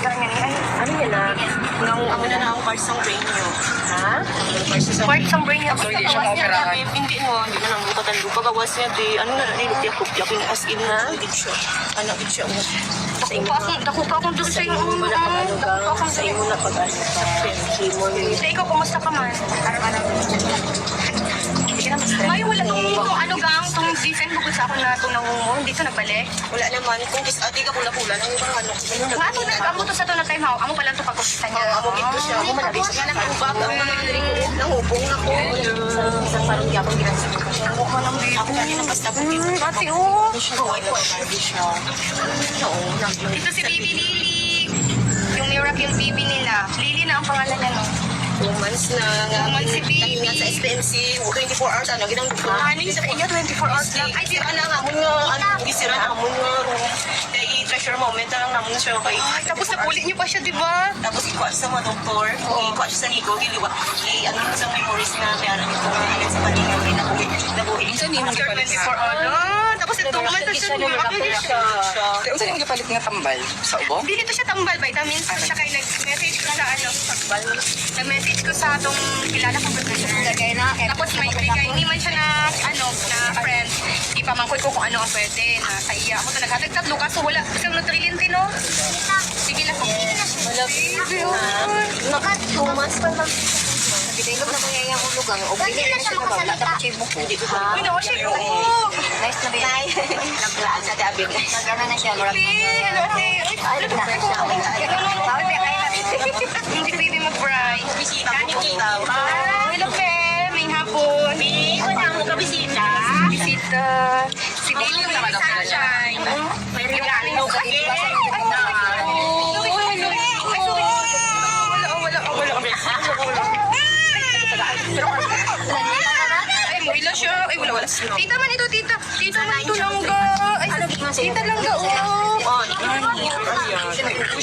Ano yan na? Amo na ang parts ng brain nyo. Ha? Part sa brain niya. So, hindi siya maoperahan. Hindi mo nang bukat ang lupa. Gawas niya di, ano na nilupya-kupya. As in na, hindi siya. Anak, hindi siya. Dako pa akong doon sa yung ulo. Sa imo na pag-ano ka. Chemo niya. Sa ikaw, kumusta ka man? Araw-araw. May wala tong ano gang, tong different bukod sa ako na itong nangungo. Hindi ka nagbalik. Wala naman. Kung adi ka pula-pula, nang ibang ano. Nga ito na, amo to sa to na time ako. Amo pala ito pagkusitan niya. Amo ito siya. Amo malabis. Nga lang ang bag ang mga nangupong ako. Sa parang yapang ginasip ko siya. Ako ng baby. Ako kanina basta buti. Ate, oh. Hindi siya. Ito si Bibi Lily. Yung Miracle Bibi nila. Lily na ang pangalan niya, no? 2 months na. 2 months si Baby. Nga sa SPMC, 24 hours. Ano, ginang Ano sa inyo, 24 hours lang. Ay, sira na nga. Amun nga, ano, gisira na. Amun nga. Kaya i-treasure moment na lang namun siya. Kay, Ay, tapos napulit niyo pa siya, di ba? tapos ikuha siya sa mga doktor. Ikuha siya sa higo. Giliwa. Ano yun sa memories na meron ito nga. Ano sa palingaw. Nabuhi. Minsan hindi mo After gipalit 24 nga. hours. Tapos ito, man siya Miracle siya. Kaya saan yung gipalit nga tambal? Sa ubo? Hindi nito siya tambal, vitamins ko siya kay nag-message ko sa ano, nag-message ko sa atong kilala ko ba tapos may bigay, hindi man siya na, ano, na friend, ipamangkoy ko kung ano ang pwede, na sa iya ako talaga, tatlo kaso wala, isang nutrilinti, no? Sige lang, Wala. baby, oh. Naka, 2 months pa lang. Pinilog na kaya yung ulugang. O, hindi na siya makasalita. Hindi ko Uy, no, siya, Nice na ba yan? naglaan sa dabi. Nagana na siya. hello, ate, Ay, nag-fresh na ako. hindi baby mag-fry. Bisita ko kita. Hello, Pe, may hapon. Wala mo ka bisita. Bisita. Si Baby yung naman sunshine. Yung aling mo kasi. Ay, wala siya. Ay, wala. Tita man ito, tita. Tita man ito langga. Ay, tita langga, oh. Ay,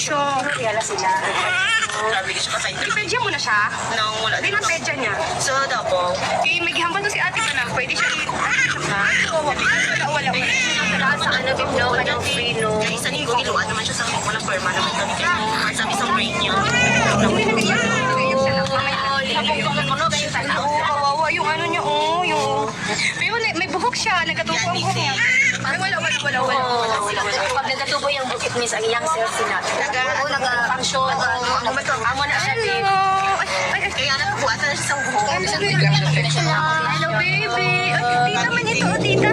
siya. Kaya sila. Grabe ka siya kasay. Ipedya mo na siya. Nang wala Hindi na pedya niya. So, dapo. Okay, may gihampan to si ate ka na. Pwede siya dito. Wala. Sa ano, bibno, kanyang free, no? Kaya isa linggo, giluan naman siya sa mga walang firma naman kami kayo. Sabi sa brain niya. Kawawa yung ano niya, oh, yung... May buhok siya, nagkatupang buhok niya. Ay, wala. Pag nagatubo yung bukit miss, ang iyang cells sila. Nag-function. Amo na siya, babe. Ay, Kaya nagbuatan na siya sa buhok. hello, baby. Ay, tita man ito, tita.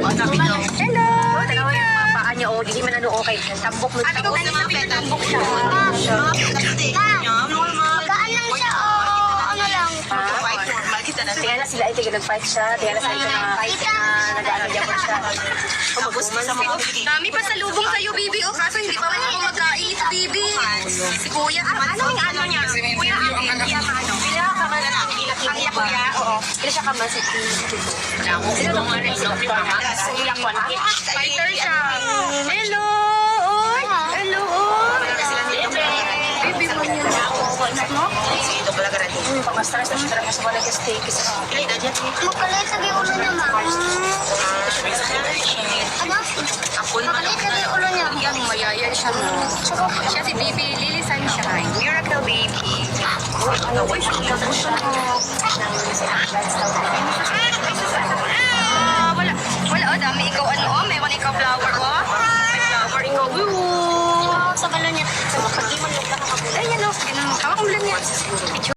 Hello. Tanawa yung mga paa niya, o, di man ano, okay. Tambok mo. Ate ko, Sa mga peta. Tambok siya. Magaan lang siya, ano lang. Kaya na sila, ito, nag-fight siya. Kaya na sila ito na nag-ano niya po siya. Tapos sa mga Dami pa sa lubong sa'yo, baby. O, kaso hindi pa man ako mag-ait, baby. Si kuya, ano yung ano niya? Kuya, ang ano? Pila ka man ang Ang iya kuya, oo. Pila siya ka man si Sino nung ano yung Fighter siya. Hello! Oy! Hello! Baby mo niya na ako. Anak mo? Ito pala karati. Pag-stress na siya talaga sa wala yung steak. Kaya edad niya. Magkalit sa ulo niya, ma. Ano? Ako naman. Magkalit sa ulo niya. Yung mayaya siya. Siya si Baby Lily Sunshine. Miracle Baby. Ano, wait, siya.